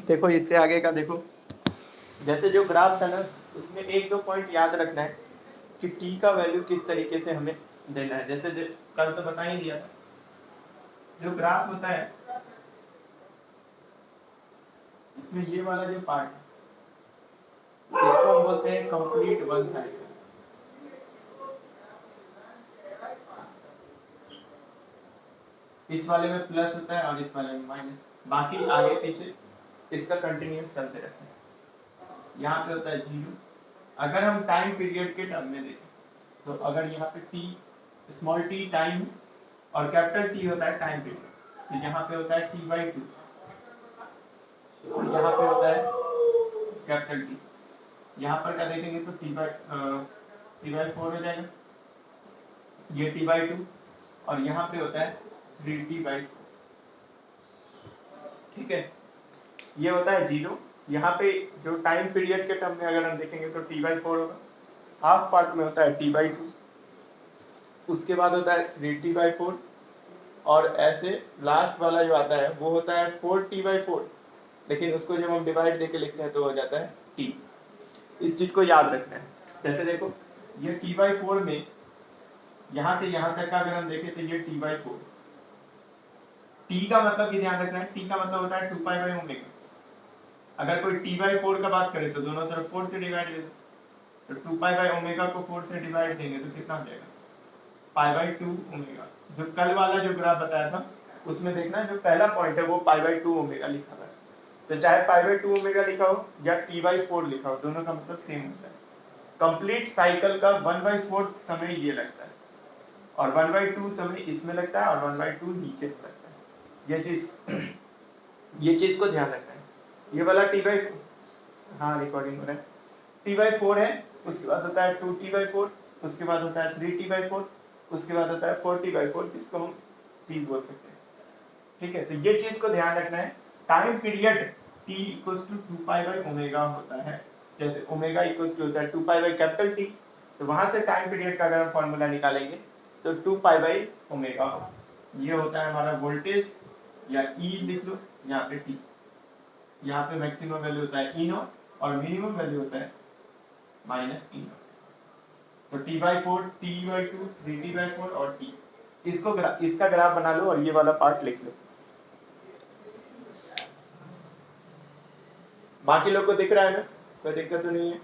देखो इससे आगे का देखो, जैसे जो ग्राफ था ना उसमें एक दो पॉइंट याद रखना है कि टी का वैल्यू किस तरीके से हमें देना है। जैसे कल तो बता ही दिया था, जो ग्राफ होता है इसमें ये वाला जो पार्ट है इसको हम बोलते हैं कंप्लीट वन साइड। इस वाले में प्लस होता है और इस वाले में माइनस, बाकी आगे पीछे इसका कंटिन्यूस चलते रहता है। यहाँ पे होता है जीरो। अगर हम टाइम पीरियड के टर्म में देखें तो अगर यहाँ पे टी स्मॉल टी टाइम और कैपिटल टी होता है टाइम पीरियड, तो यहाँ पे होता है टी बाई टू और यहाँ पे होता है कैपिटल टी। यहाँ पर क्या देखेंगे तो टी बाई फोर हो जाएगा, ये टी बाई टू और यहाँ पे होता है थ्री टी बाई फोर। ठीक है, ये होता है जीरो। यहाँ पे जो टाइम पीरियड के टर्म में अगर हम देखेंगे तो टी बाई फोर होगा, हाफ पार्ट में होता है टी बाई टू, उसके बाद होता है थ्री टी बाई फोर और ऐसे लास्ट वाला जो आता है वो होता है फोर टी बाई फोर, लेकिन उसको जब हम डिवाइड देके लिखते हैं तो हो जाता है टी। इस चीज को याद रखना है। जैसे देखो ये टी बाई फोर में यहां से यहां तक का अगर हम देखें तो ये टी बाई फोर, टी का मतलब ये ध्यान रखना है, टी का मतलब होता है टू पाई बाई ओमेगा। अगर कोई टी बाई फोर का बात करे तो दोनों तरफ फोर से डिवाइड दे दो, तो टू पाई बाई ओमेगा को फोर से डिवाइड देंगे तो कितना हो जाएगा पाई बाई टू ओमेगा। जो कल वाला जो ग्राफ बताया था उसमें देखना जो पहला पॉइंट है वो पाई बाई टू ओमेगा लिखा हुआ है, तो चाहे पाई बाई टू ओमेगा लिखा हो या टी बाई फोर लिखा हो दोनों का मतलब सेम होता है। कंप्लीट साइकिल का वन बाई फोर्थ समय ये लगता है और वन बाई टू समय इसमें लगता है और वन बाई टू नीचे लगता है। ये चीज को ध्यान रखना है। ये वाला टी बाई, हाँ रिकॉर्डिंग हो रहा है, टी बाई फोर है, उसके बाद होता है टू टी बाई फोर, उसके बाद होता है थ्री टी बाई फोर, उसके बाद होता है फोर टी बाई फोर, जिसको हम टी बोल सकते हैं। ठीक है, तो ये चीज को ध्यान रखना है। Time period T equal to two pi by omega होता है। जैसे ओमेगा इक्वल टू होता है two pi by capital T, तो वहां से टाइम पीरियड का अगर हम फॉर्मूला निकालेंगे तो टू पाई बाई ओमेगा हो। ये होता है हमारा वोल्टेज या ई लिख लो यहाँ पे टी। यहाँ पे मैक्सिमम वैल्यू होता है ई नॉट और मिनिमम वैल्यू होता है माइनस ई नॉट। तो T by four, T by two, three T by four और टी, इसका ग्राफ बना लो और ये वाला पार्ट लिख लो। बाकी लोग को दिख रहा है ना, कोई दिक्कत तो नहीं है।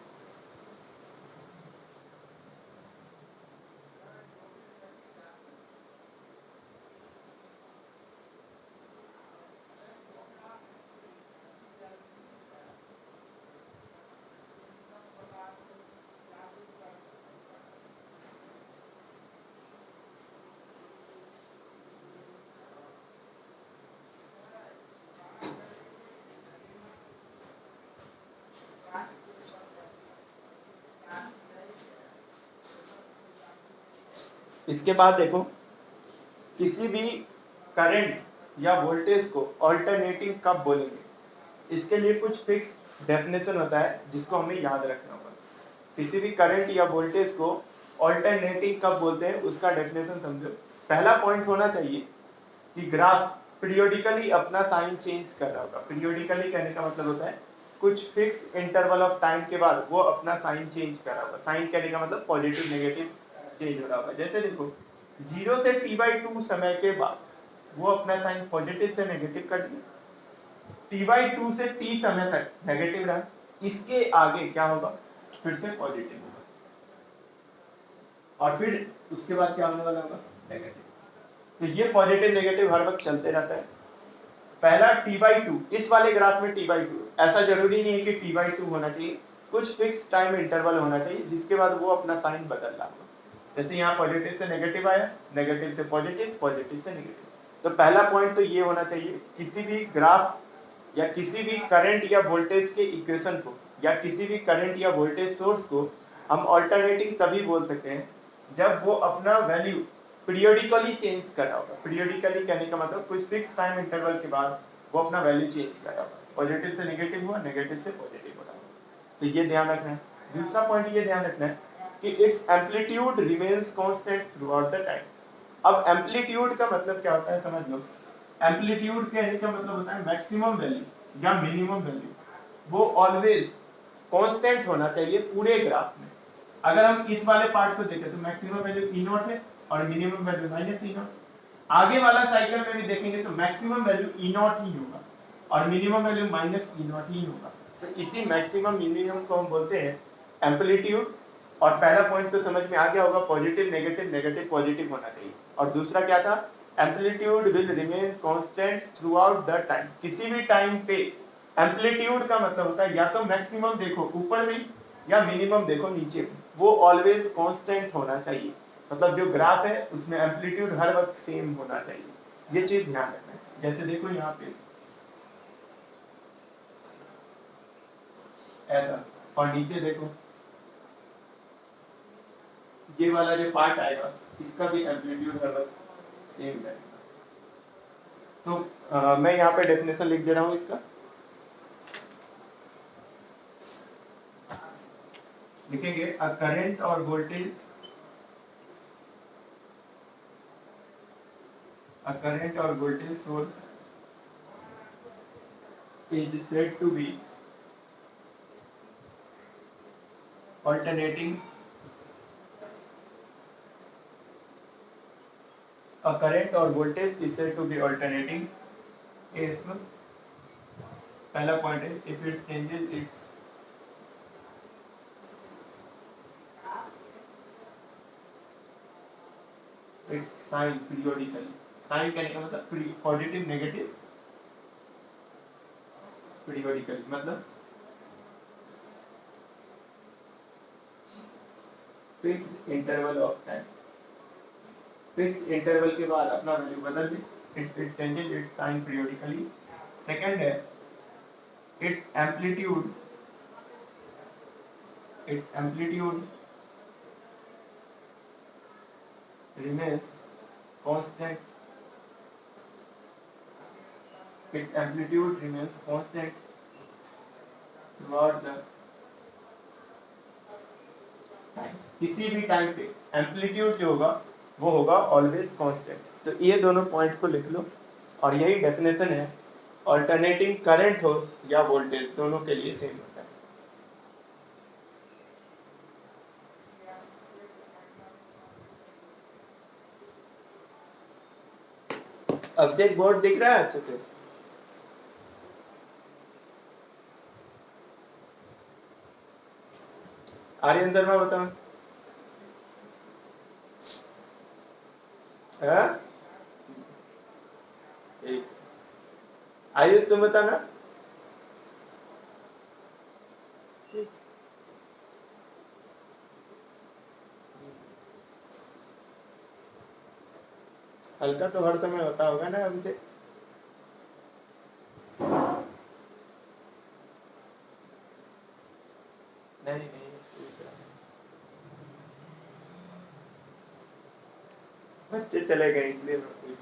इसके बाद देखो किसी भी करंट या वोल्टेज को ऑल्टरनेटिंग कब बोलेंगे, इसके लिए कुछ फिक्स डेफिनेशन होता है जिसको हमें याद रखना होगा। किसी भी करंट या वोल्टेज को ऑल्टरनेटिंग कब बोलते हैं उसका डेफिनेशन समझो। पहला पॉइंट होना चाहिए कि ग्राफ पीरियोडिकली अपना साइन चेंज कर रहा होगा। पीरियोडिकली कहने का मतलब होता है कुछ फिक्स इंटरवल ऑफ टाइम के बाद वो अपना साइन चेंज कर रहा होगा। साइन कहने का मतलब पॉजिटिव नेगेटिव चेंज हो रहा होगा। जैसे देखो जीरो से टी बाई टू समय के बाद वो अपना साइन पॉजिटिव से नेगेटिव कर दिया, टी बाई टू से टी समय तक नेगेटिव रहा, इसके आगे क्या होगा फिर से पॉजिटिव होगा और फिर उसके बाद क्या होने वाला होगा नेगेटिव। तो ये पॉजिटिव नेगेटिव हर वक्त चलते रहता है। पहला टी बाई टू, इस वाले ग्राफ में टी बाई टू, ऐसा जरूरी नहीं है कि टी बाई टू होना चाहिए, कुछ फिक्स टाइम इंटरवल होना चाहिए जिसके बाद वो अपना साइन बदल रहा होगा। जैसे यहाँ पॉजिटिव से नेगेटिव आया, नेगेटिव से पॉजिटिव, पॉजिटिव से नेगेटिव। तो पहला पॉइंट तो ये होना चाहिए किसी भी ग्राफ या किसी भी करंट या वोल्टेज के इक्वेशन को या किसी भी करंट या वोल्टेज सोर्स को हम ऑल्टरनेटिंग तभी बोल सकते हैं जब वो अपना वैल्यू पीरियोडिकली चेंज कर रहा होगा। पीरियोडिकली कहने का मतलब कुछ फिक्स टाइम इंटरवल के बाद वो अपना वैल्यू चेंज कर रहा होगा। पॉजिटिव से नेगेटिव हुआ, नेगेटिव से पॉजिटिव हो रहा होगा। तो ये ध्यान रखना है। दूसरा पॉइंट ये ध्यान रखना है कि it's amplitude remains constant through out the time. अब एम्पलीट्यूड का मतलब क्या होता है समझ लो। एम्पलीट्यूड कहने का मतलब होता है मैक्सिमम वैल्यू या मिनिमम वैल्यू वो ऑलवेज कांस्टेंट होना चाहिए पूरे ग्राफ में। अगर हम इस वाले पार्ट को देखें तो मैक्सिमम वैल्यू ई नॉट है और minimum value minus E not. आगे वाला साइकिल में भी देखेंगे तो मैक्सिमम वैल्यू ई नॉट ही होगा और minimum value minus E not ही होगा। तो इसी मैक्सिमम मिनिमम को हम बोलते हैं एम्पलीट्यूड। और पहला पॉइंट तो समझ में आ गया होगा, पॉजिटिव नेगेटिव, नेगेटिव पॉजिटिव होना चाहिए। और दूसरा क्या था, amplitude will remain constant through out the time. किसी भी टाइम पे एम्पलीट्यूड का मतलब होता है या तो मैक्सिमम देखो ऊपर में या मिनिमम देखो नीचे में, वो ऑलवेज कांस्टेंट होना चाहिए। मतलब जो ग्राफ है उसमें एम्पलीट्यूड हर वक्त सेम होना चाहिए, ये चीज ध्यान रखना है। जैसे देखो यहाँ पे ऐसा, और नीचे देखो ये वाला जो पार्ट आएगा इसका भी एम्पलीट्यूड हर वक्त सेम रहेगा। तो मैं यहाँ पे डेफिनेशन लिख दे रहा हूँ इसका, लिखेंगे अ करंट और voltage, a current or voltage source is said to be alternating. A current or voltage is said to be alternating if, पहला पॉइंट है, if it changes its sign periodically. Sign कहने का मतलब पॉजिटिव नेगेटिव पीरियोडिकली, मतलब fix interval of time, fix interval के बाद अपना value बदल दे, it changes its sign periodically. Second है its amplitude remains constant, its amplitude remains constant throughout the time। किसी भी टाइम पे एम्पलीट्यूड जो होगा वो होगा ऑलवेज कांस्टेंट। तो ये दोनों पॉइंट को लिख लो और यही डेफिनेशन है। ऑल्टरनेटिंग करंट हो या वोल्टेज दोनों के लिए सेम होता है। अब से एक बोर्ड दिख रहा है अच्छे से? आर्यन शर्मा बताओ। ठीक, आयुष तुम बताना। हल्का तो हर समय होता होगा ना अभी से। नहीं नहीं, बच्चे चले गए इसलिए मैं पूछ।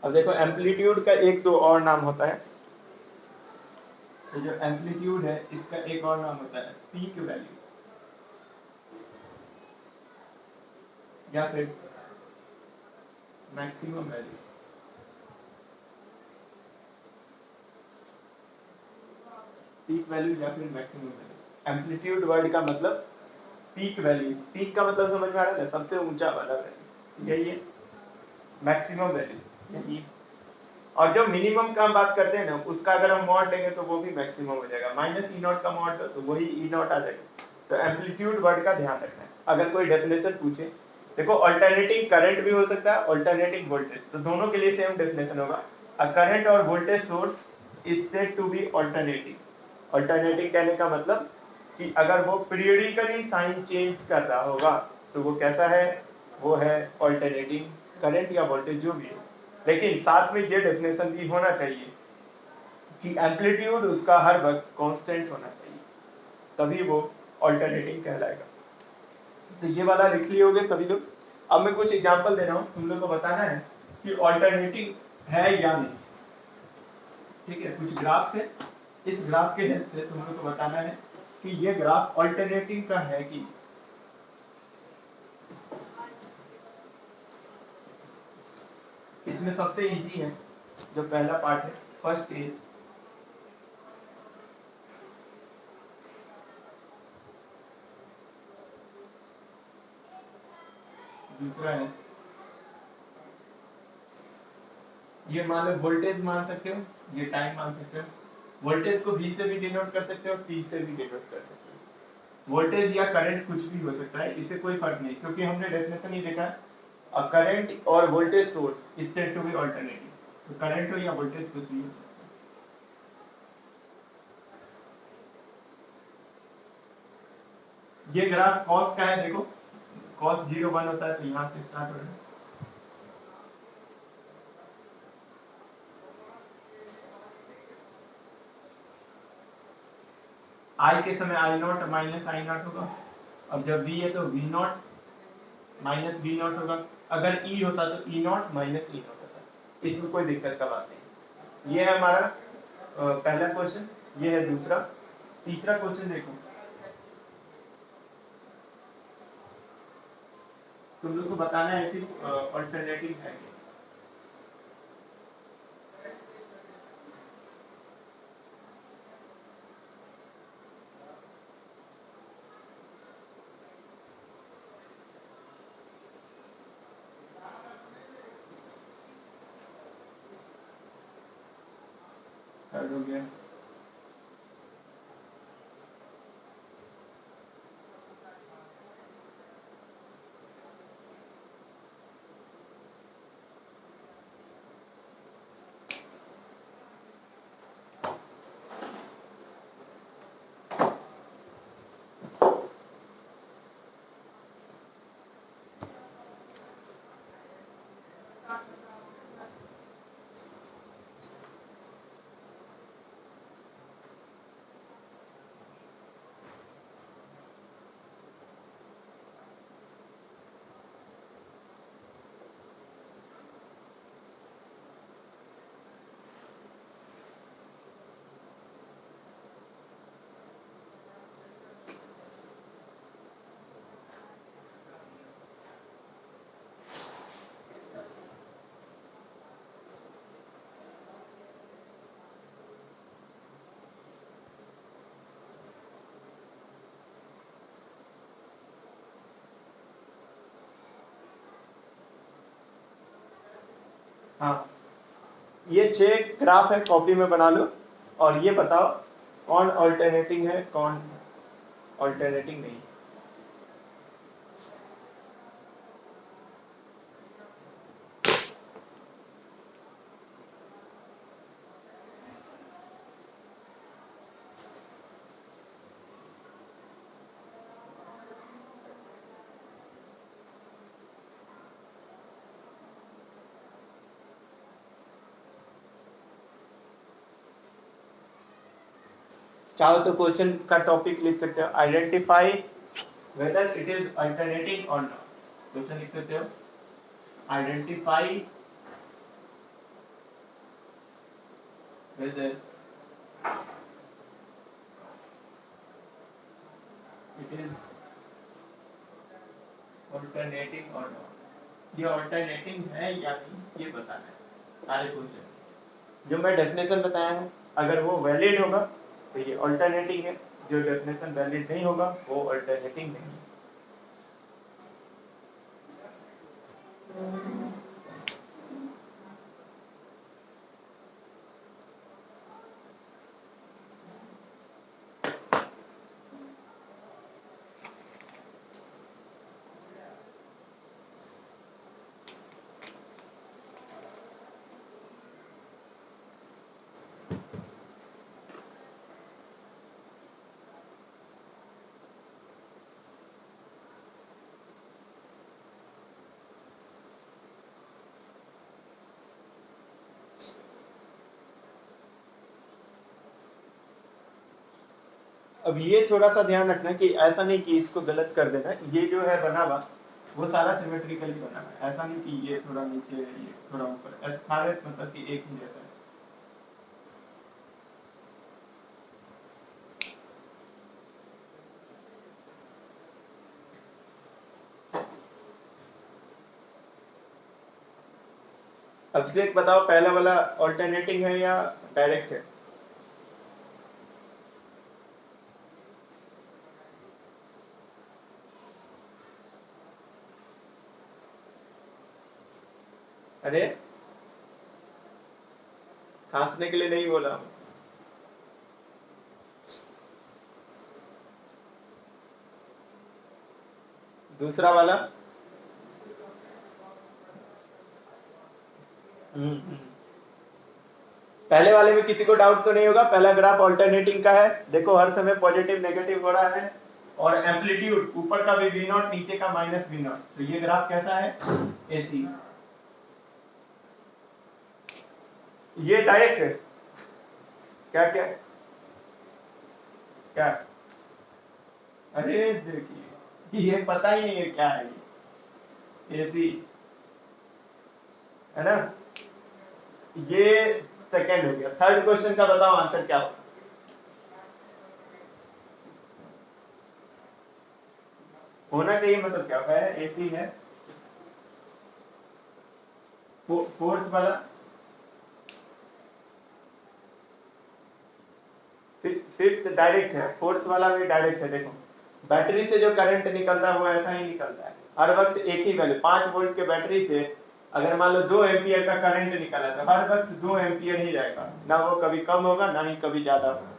अब देखो एम्पलीट्यूड का एक दो और नाम होता है। तो जो एम्पलीट्यूड है इसका एक और नाम होता है पीक वैल्यू या फिर मैक्सिमम वैल्यू। पीक वैल्यू या फिर मैक्सिमम वैल्यू। एम्पलीट्यूड वर्ड का मतलब पीक वैल्यू, पीक का मतलब समझ में आ रहा है, सबसे ऊंचा वाला वैल्यू, यही है मैक्सिमम वैल्यू यही। और जो मिनिमम का हम बात करते हैं ना उसका अगर हम मॉड लेंगे तो वो भी मैक्सिमम हो जाएगा, माइनस ई नॉट का मॉड तो वही ई नॉट आ जाएगा। तो एम्पलीट्यूड वर्ड का ध्यान रखना है। अगर कोई डेफिनेशन पूछे, देखो अल्टरनेटिंग करंट भी हो सकता है, अल्टरनेटिंग वोल्टेज, तो दोनों के लिए सेम डेफिनेशन होगा। अ करंट और voltage source is said to be alternating. Alternating कहने का मतलब कि अगर वो पीरियडिकली साइन चेंज कर रहा होगा तो वो कैसा है, वो है अल्टरनेटिंग करंट या वोल्टेज जो भी है। लेकिन साथ में ये डेफिनेशन भी होना चाहिए कि एम्पलीट्यूड उसका हर वक्त कांस्टेंट होना चाहिए, तभी वो अल्टरनेटिंग कहलाएगा। तो ये वाला लिख लिए होगे सभी लोग। अब मैं कुछ एग्जांपल दे रहा हूँ, तुम लोग को बताना है कि ऑल्टरनेटिंग है या नहीं। ठीक है, कुछ ग्राफ्स है, इस ग्राफ के हेल्प से तुम लोग को बताना है कि ये ग्राफ ऑल्टरनेटिंग का है कि। इसमें सबसे इजी है जो पहला पार्ट है, फर्स्ट इज दूसरा है, ये मान लो वोल्टेज मान सकते हो, ये टाइम मान सकते हो। वोल्टेज को V से भी डिनोट कर सकते हो, T से भी डिनोट कर सकते हो। वोल्टेज या करंट कुछ भी हो सकता है, इससे कोई फर्क नहीं, क्योंकि हमने डेफिनेशन ही देखा है करंट और voltage source is said to be alternative. तो करंट हो या वोल्टेज कुछ भी हो सकता है। ये ग्राफ कॉस का है, देखो कॉस 0 1 होता है, तो यहाँ से स्टार्ट हो रहा है। आई के समय आई नॉट माइनस आई नॉट होगा। अब जब V है तो V not minus V not होगा। अगर E होता तो E not minus E not होता। इसमें कोई दिक्कत का बात नहीं। ये है हमारा पहला क्वेश्चन, ये है दूसरा। तीसरा क्वेश्चन देखो, तुम लोग को बताना है कि अल्टरनेटिव है। हल हो गया। हाँ, ये 6 ग्राफ है, कॉपी में बना लो और ये बताओ कौन अल्टरनेटिंग है, कौन अल्टरनेटिंग नहीं। चाहो तो क्वेश्चन का टॉपिक लिख सकते हो, identify whether it is alternating और नॉट। क्वेश्चन लिख सकते हो, identify whether it is alternating और नॉट। ये अल्टरनेटिंग है या नहीं, ये बताना है सारे क्वेश्चन। जो मैं डेफिनेशन बताया हूँ अगर वो वैलिड होगा तो ये अल्टरनेटिंग है, जो डेफिनेशन वैलिड नहीं होगा वो अल्टरनेटिंग नहीं है। अब ये थोड़ा सा ध्यान रखना कि ऐसा नहीं कि इसको गलत कर देना, ये जो है बना हुआ वो सारा सिमेट्रिकली बना हुआ है, ऐसा नहीं कि ये थोड़ा नीचे है ये थोड़ा ऊपर, ऐसे सारे मतलब कि एक ही जैसा है। अभिषेक बताओ पहला वाला ऑल्टरनेटिंग है या डायरेक्ट है? अरे खांसने के लिए नहीं बोला हूं। दूसरा वाला पहले वाले में किसी को डाउट तो नहीं होगा, पहला ग्राफ ऑल्टरनेटिंग का है, देखो हर समय पॉजिटिव नेगेटिव हो रहा है और एम्पलीट्यूड ऊपर का भी V0 नीचे का माइनस V0, तो ये ग्राफ कैसा है? एसी। ये डायरेक्ट है क्या? क्या क्या? अरे देखिए ये पता ही नहीं है क्या है, ये एसी है ना। ये सेकेंड हो गया। थर्ड क्वेश्चन का बताओ आंसर क्या होगा? होना चाहिए मतलब क्या है? एसी है। फोर्थ वाला फिफ्थ डायरेक्ट है, फोर्थ वाला भी डायरेक्ट है। देखो बैटरी से जो करंट निकलता है वो ऐसा ही निकलता है हर वक्त एक ही वैल्यू। 5 वोल्ट के बैटरी से अगर मान लो 2 एम्पियर का करंट निकला तो हर वक्त 2 एम्पियर ही जाएगा, ना वो कभी कम होगा ना ही कभी ज्यादा होगा,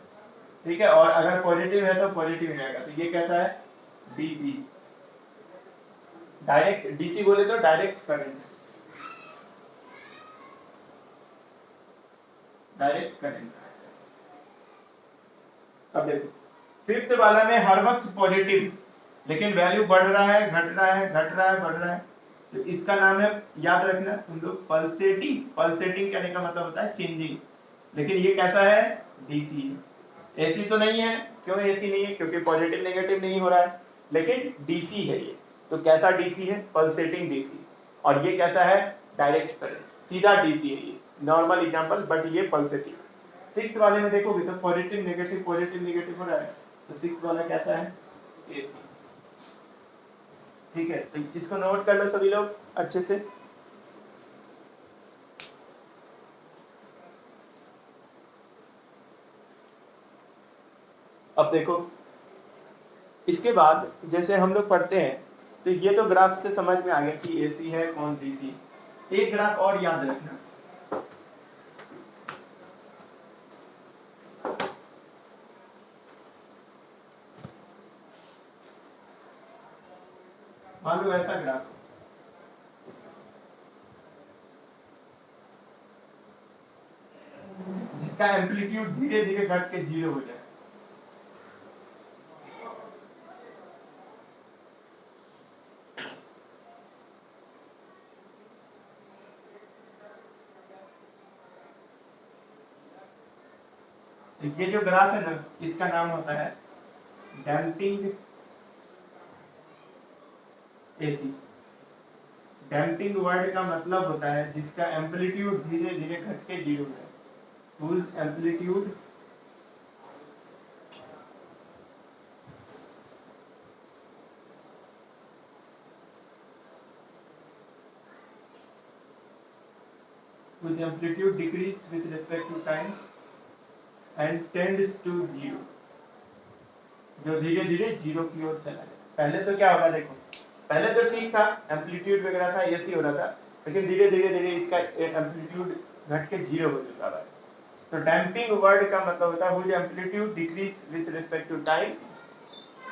ठीक है। और अगर पॉजिटिव है तो पॉजिटिव रहेगा। तो ये कैसा है? डीसी। डायरेक्ट डीसी बोले तो डायरेक्ट करंट, डायरेक्ट करंट। अब देखो फिफ्थ वाला में हर वक्त पॉजिटिव, लेकिन वैल्यू बढ़ रहा है घट रहा है घट रहा है बढ़ रहा है, तो इसका नाम है, याद रखना तुम लोग, पल्सेटिंग। पल्सेटिंग कहने का मतलब होता है चेंजिंग। लेकिन ये कैसा है? डीसी। एसी तो नहीं है। क्यों एसी नहीं है? क्योंकि पॉजिटिव नेगेटिव नहीं हो रहा है, लेकिन डीसी है ये। तो कैसा डीसी है? Pulsating DC. और ये कैसा है? डायरेक्ट करंट, सीधा डीसी है ये, नॉर्मल एग्जांपल, बट ये पल्सेटिंग। सिक्स वाले में देखोगे तो पॉजिटिव नेगेटिव हो रहा है, तो सिक्स वाला कैसा है? एसी। ठीक है, तो इसको नोट कर लो सभी लोग अच्छे से। अब देखो इसके बाद जैसे हम लोग पढ़ते हैं, तो ये तो ग्राफ से समझ में आ गया कि एसी है कौन डीसी। एक ग्राफ और याद रखना, मान लो ऐसा ग्राफ जिसका एम्पलीट्यूड धीरे धीरे घट के जीरो हो जाए। तो ये जो ग्राफ है ना, इसका नाम होता है डैम्पिंग एसी। डैम्पिंग वर्ड का मतलब होता है जिसका एम्पलीट्यूड धीरे धीरे घट के जीरो है, whose amplitude decrease with respect to time and tends to zero, जो धीरे धीरे जीरो की ओर चला जाए। पहले तो क्या होगा, देखो पहले तो ठीक था, एम्पलीट्यूड वगैरह था, एसी हो रहा था, लेकिन धीरे धीरे धीरे इसका एम्पलीट्यूड घट के जीरो हो चुका है। तो डैम्पिंग वर्ड का मतलब होता है whose amplitude decrease with respect to time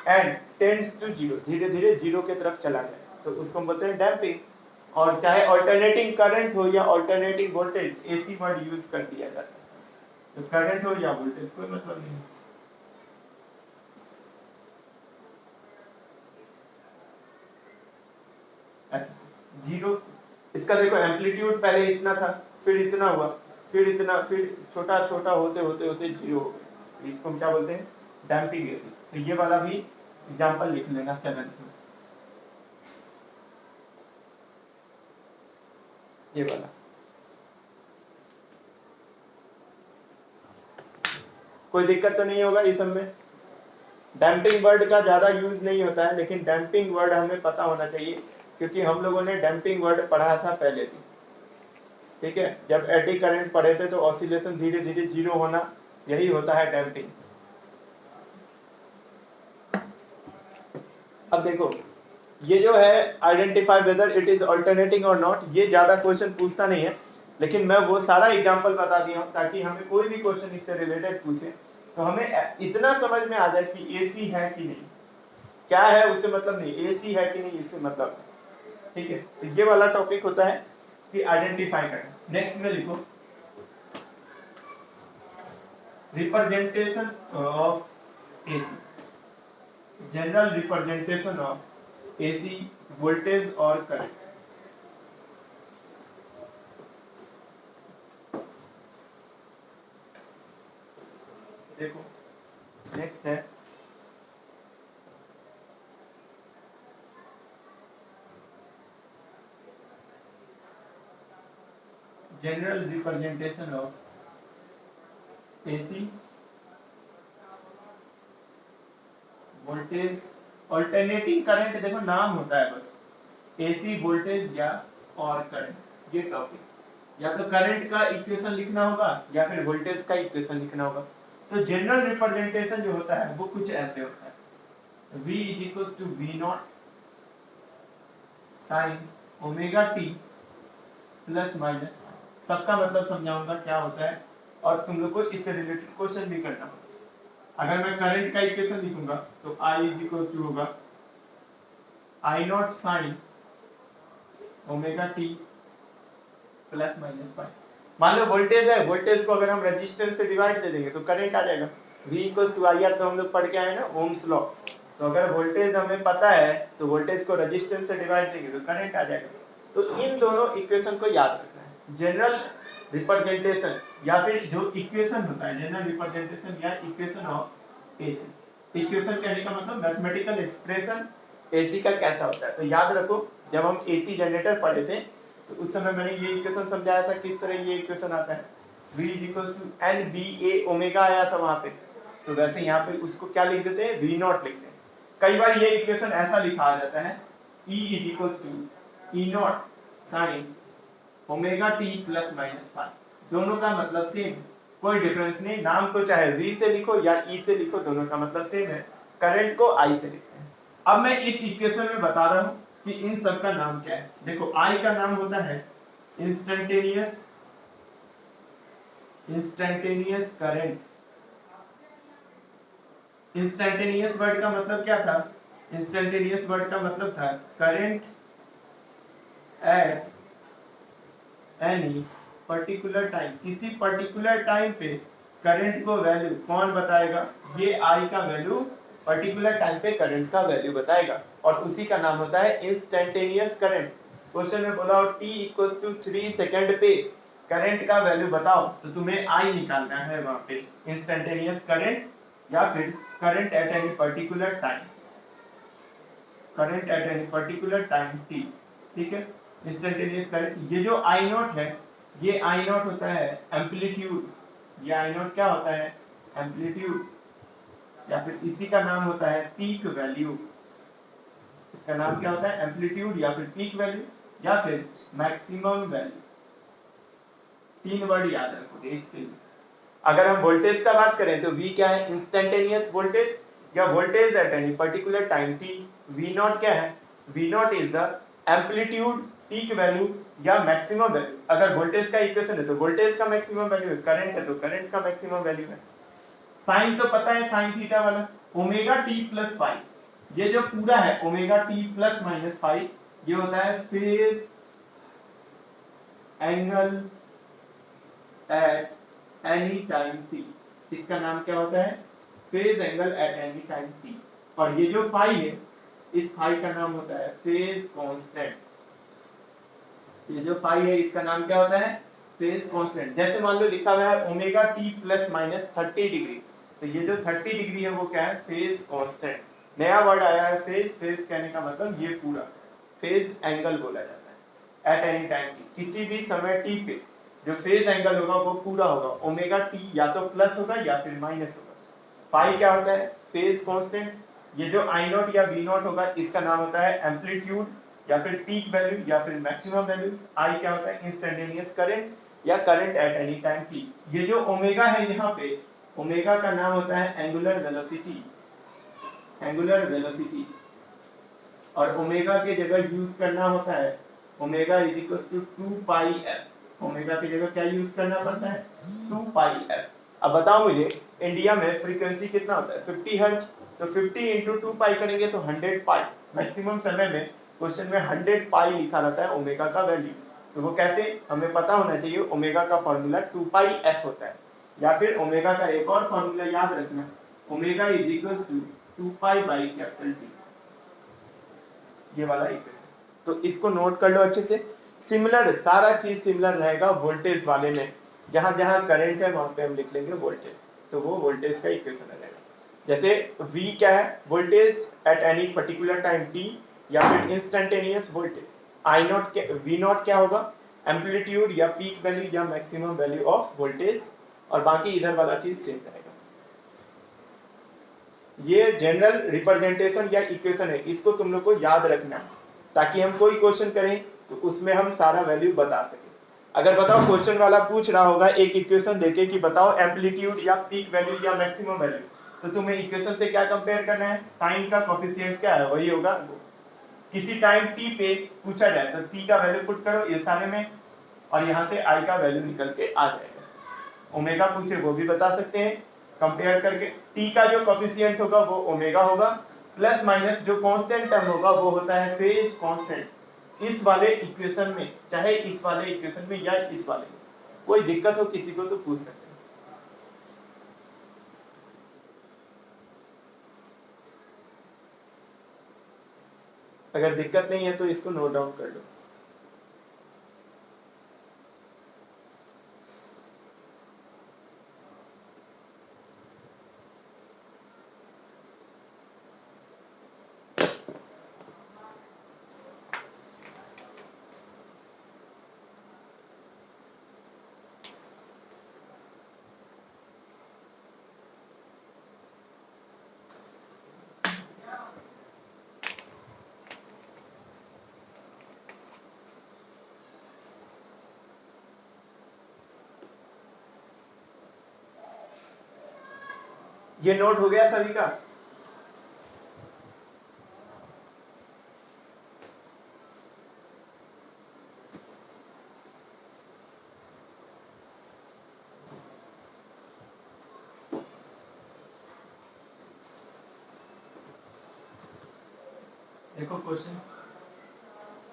and tends to zero, धीरे धीरे जीरो की तरफ चला जाए, तो उसको हम बोलते हैं डैम्पिंग। और चाहे ऑल्टरनेटिंग करंट हो या alternating voltage, AC word use कर दिया जाता है। तो करंट हो या वोल्टेज कोई मतलब नहीं। अच्छा जीरो, इसका देखो एम्पलीट्यूड पहले इतना था, फिर इतना हुआ, फिर इतना, फिर छोटा छोटा होते होते होते जीरो हो गया, इसको हम क्या बोलते हैं? Damping AC. तो ये वाला भी एग्जांपल लिख लेना 7th में, ये वाला। कोई दिक्कत तो नहीं होगा इस सब में? डैम्पिंग वर्ड का ज्यादा यूज नहीं होता है, लेकिन डैम्पिंग वर्ड हमें पता होना चाहिए, क्योंकि हम लोगों ने डैम्पिंग वर्ड पढ़ा था पहले भी। ठीक है, जब एडी करंट पढ़े थे तो ऑसिलेशन धीरे धीरे जीरो होना, यही होता है डैम्पिंग। अब देखो, ये जो है identify whether it is alternating और नॉट, ये ज्यादा क्वेश्चन पूछता नहीं है, लेकिन मैं वो सारा एग्जांपल बता दिया हूं ताकि हमें कोई भी क्वेश्चन इससे रिलेटेड पूछे तो हमें इतना समझ में आ जाए कि एसी है कि नहीं, क्या है उससे मतलब नहीं, एसी है कि नहीं इससे मतलब है। ठीक है, तो ये वाला टॉपिक होता है कि आइडेंटिफाई करना। नेक्स्ट में लिखो representation of AC, general representation of AC voltage और करंट। देखो नेक्स्ट है general representation of AC voltage alternating current. देखो नाम होता है बस, एसी वोल्टेज या और करंट, ये टॉपिक, या तो करंट का इक्वेशन लिखना होगा या फिर वोल्टेज का इक्वेशन लिखना होगा। तो जनरल रिप्रेजेंटेशन जो होता है वो कुछ ऐसे होता है, V is equal to V not sine omega T plus minus. सबका मतलब समझाऊंगा क्या होता है, और तुम लोग को इससे रिलेटेड क्वेश्चन भी करना होगा। अगर मैं करंट का इक्वेशन लिखूंगा तो I इज इक्वल टू होगा I not sine omega T plus minus pi. मान लो वोल्टेज है, वोल्टेज को अगर हम रेजिस्टेंस से डिवाइड दे देंगे तो करंट आ जाएगा। V equal to I R, तो हम लोग पढ़ के आए ना ओम्स लॉ। तो अगर वोल्टेज हमें पता है तो वोल्टेज को रेजिस्टेंस से डिवाइड देंगे तो करंट आ जाएगा। तो इन दोनों इक्वेशन को याद रखना है। जनरल रिप्रेजेंटेशन या फिर जो इक्वेशन होता है जनरल रिप्रेजेंटेशन या इक्वेशन ऑफ एसी। इक्वेशन कहने का मतलब मैथमेटिकल एक्सप्रेशन एसी का कैसा होता है। तो याद रखो, जब हम एसी जनरेटर पढ़े थे तो उस समय मैंने ये इक्वेशन समझाया था किस तरह ये इक्वेशन आता है। V equals to NBA omega आया था वहां पे, तो वैसे यहाँ पे उसको क्या लिख देते हैं, V नॉट लिखते हैं। कई बार ये इक्वेशन ऐसा लिखा आ जाता है E equals to E not sine omega T plus minus five. दोनों का मतलब सेम, कोई डिफरेंस नहीं। नाम को चाहे V से लिखो या E से लिखो, दोनों का मतलब सेम है। करंट को I से लिखते हैं। अब मैं इस इक्वेशन में बता रहा हूं कि इन सब का नाम क्या है। देखो I का नाम होता है इंस्टेंटेनियस करंट। इंस्टेंटेनियस वर्ड का मतलब क्या था, इंस्टेंटेनियस वर्ड का मतलब था current at any particular time. किसी पर्टिकुलर टाइम पे करंट को वैल्यू कौन बताएगा, ये आई का वैल्यू पर्टिकुलर टाइम पे करंट का वैल्यू बताएगा, और उसी का नाम होता है इंस्टेंटेनियस करंट। क्वेश्चन में बोला हो t इक्वल टू 3 सेकंड पे करंट का वैल्यू बताओ, तो तुम्हें आई निकालना है वहां पे, इंस्टेंटेनियस करंट या फिर current at any particular time, current at any particular time t। ठीक है, इंस्टेंटेनियस करंट। ये जो आई नॉट है, ये आई नॉट होता है एम्पलीट्यूड। ये आई नॉट क्या होता है, एम्पलीट्यूड, या फिर इसी का नाम होता है पीक वैल्यू। इसका नाम क्या होता है, एम्पलीट्यूड या फिर पीक वैल्यू या फिर मैक्सिमम वैल्यू। तीन वर्ड याद रखोगे इसके लिए। अगर हम वोल्टेज का बात करें तो V क्या है, इंस्टेंटेनियस वोल्टेज या voltage at any particular time t। V not क्या है, V not is the amplitude, peak value या मैक्सिमम वैल्यू। अगर वोल्टेज का इक्वेशन है तो वोल्टेज का मैक्सिमम वैल्यू है, करंट है तो करंट का मैक्सिमम वैल्यू है। साइन तो पता है, साइन थीटा वाला, ओमेगा टी प्लस फाइव, ये जो पूरा है omega T plus minus five, ये होता है phase angle at any time t। इसका नाम क्या होता है, phase angle at any time t। और ये जो फाई है, इस फाई का नाम होता है फेज कांस्टेंट। ये जो फाई है इसका नाम क्या होता है, फेज कांस्टेंट। जैसे मान लो लिखा हुआ है omega t plus minus 30 degree, तो ये जो 30 डिग्री है वो क्या है, फेज कांस्टेंट। नया वर्ड आया है फेज। फेज कहने का मतलब ये पूरा फेज एंगल बोला जाता है। एट एनी टाइम किसी भी समय टी पे जो फेज एंगल होगा वो पूरा होगा ओमेगा टी, या तो प्लस होगा या फिर माइनस होगा। फाई क्या होता है, फेज कांस्टेंट। ये जो आई नॉट या वी नॉट होगा इसका नाम होता है एम्पलीट्यूड या फिर पीक वैल्यू या फिर मैक्सिमम वैल्यू। आई क्या होता है, इंस्टेंटेनियस करंट या current at any time T. ये जो ओमेगा है यहाँ पे, ओमेगा का नाम होता है एंगुलर वेलोसिटी। Angular velocity. और ओमेगा की जगह यूज करना होता है omega is equal to 2 pi F. Omega की जगह क्या यूज करना पड़ता है, 2 पाई एफ। अब बताओ मुझे इंडिया में फ्रीक्वेंसी कितना होता है, 50 हर्ट्ज। तो 50 इंटू 2 पाई करेंगे तो 100 पाई। मैक्सिमम समय में क्वेश्चन में 100 पाई लिखा रहता है ओमेगा का वैल्यू। तो वो कैसे, हमें पता होना चाहिए ओमेगा का फॉर्मूला 2 पाई एफ होता है। या फिर ओमेगा का एक और फॉर्मूला याद रखना, omega is equal to 2 pi by capital T. ये वाला इक्वेशन, तो इसको नोट कर लो अच्छे से। सिमिलर सारा चीज सिमिलर रहेगा वोल्टेज वाले में। जहां जहां करंट है वहां पे हम लिख लेंगे वोल्टेज, तो वो वोल्टेज का इक्वेशन रहेगा। जैसे V क्या है, voltage at any particular time t, या फिर instantaneous voltage. I not V not क्या होगा, एम्पलीट्यूड या पीक वैल्यू या मैक्सिमम वैल्यू ऑफ वोल्टेज। और बाकी इधर वाला चीज सेम रहेगा। ये जनरल रिप्रेजेंटेशन या इक्वेशन है, इसको तुम लोग को याद रखना है ताकि हम कोई क्वेश्चन करें तो उसमें हम सारा वैल्यू बता सकें। अगर बताओ क्वेश्चन वाला पूछ रहा होगा एक इक्वेशन देके कि बताओ एम्पलीट्यूड या पीक वैल्यू या मैक्सिमम वैल्यू, तो तुम्हें इक्वेशन से क्या कंपेयर करना है, साइन का कोफिशिएंट क्या है वही होगा। किसी टाइम टी पे पूछा जाए तो टी का वैल्यू पुट करो ये सारे में, और यहाँ से आई का वैल्यू निकल के आ जाएगा। ओमेगा पूछे वो भी बता सकते हैं कंपेयर करके। टी का जो कोफिशिएंट होगा वो ओमेगा होगा, प्लस माइनस जो कांस्टेंट टर्म होगा वो होता है फेज कांस्टेंट। इस वाले इक्वेशन में, चाहे इस वाले इक्वेशन में या इस वाले में, कोई दिक्कत हो किसी को तो पूछ सकते हैं। अगर दिक्कत नहीं है तो इसको नोट डाउन कर लो। ये नोट हो गया सभी का। देखो question,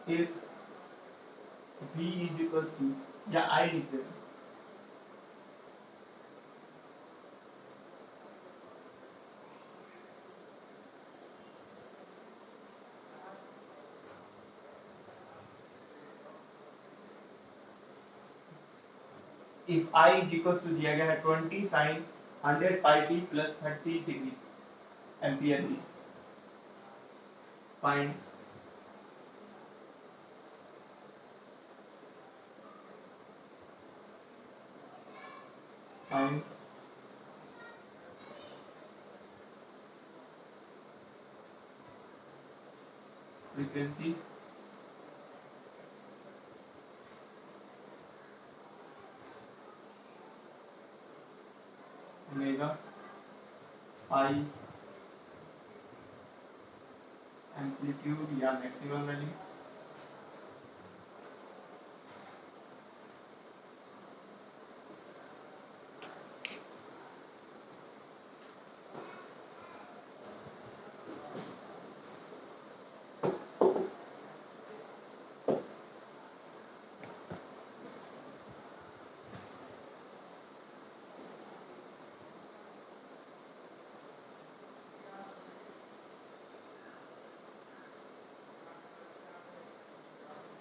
if v is equal to, या I लिख देना, if I is equal to दिया गया है 20 sine 100 pi t plus 30 degree ampere t, find find frequency omega pi amplitude या maximum value.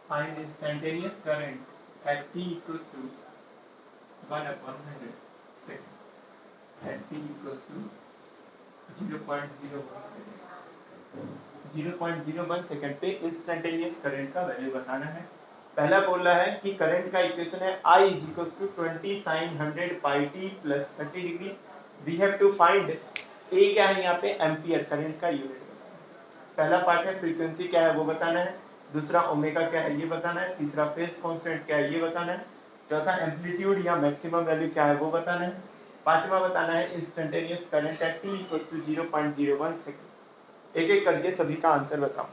Find instantaneous current at t equals to 1/100 second. At t equal to 0.01 second, 0.01 second पे instantaneous current का value बताना है। पहला बोल रहा है कि करंट का इक्वेशन है I is equals to 20 sin 100 pi t plus 30 degree. We have to find a क्या है यहाँ पे, एम्पियर, करंट का यूनिट। पहला पार्ट है फ्रीक्वेंसी क्या है वो बताना है, दूसरा ओमेगा क्या है ये बताना है, तीसरा फेज कांस्टेंट क्या है ये बताना है, चौथा एम्पलीट्यूड या मैक्सिमम वैल्यू क्या है वो बताना है, पांचवा बताना है instantaneous current at t equals to 0.01 second. एक एक करके सभी का आंसर बताओ।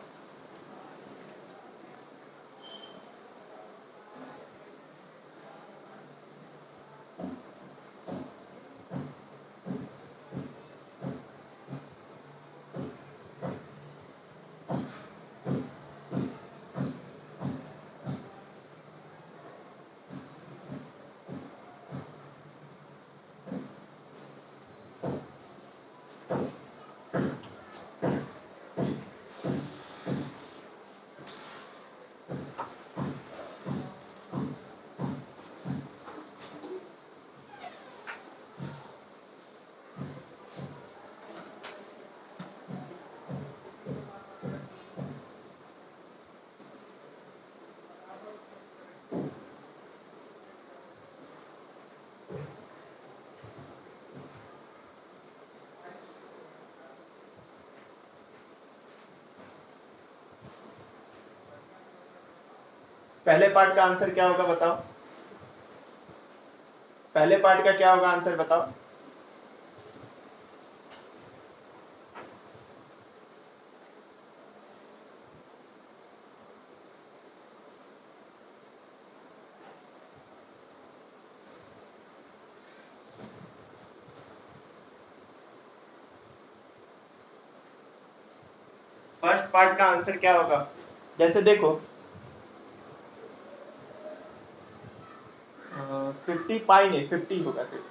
पहले पार्ट का आंसर क्या होगा बताओ, पहले पार्ट का क्या होगा आंसर बताओ। फर्स्ट पार्ट का आंसर क्या होगा, जैसे देखो 50 पाई नहीं 50 होगा सिर्फ।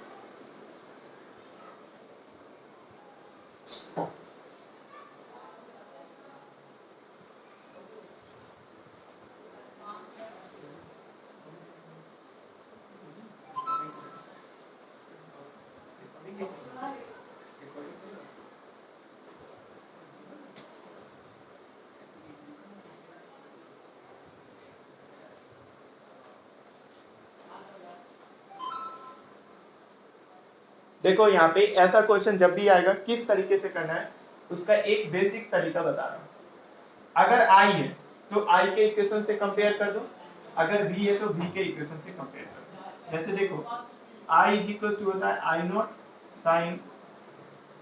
देखो यहाँ पे ऐसा क्वेश्चन जब भी आएगा किस तरीके से करना है उसका एक बेसिक तरीका बता रहा हूं। अगर आई है तो आई के इक्वेशन से कंपेयर कर दो, अगर बी है तो बी के इक्वेशन से कंपेयर कर दो। जैसे देखो आई इज इक्वल टू होता है I not sine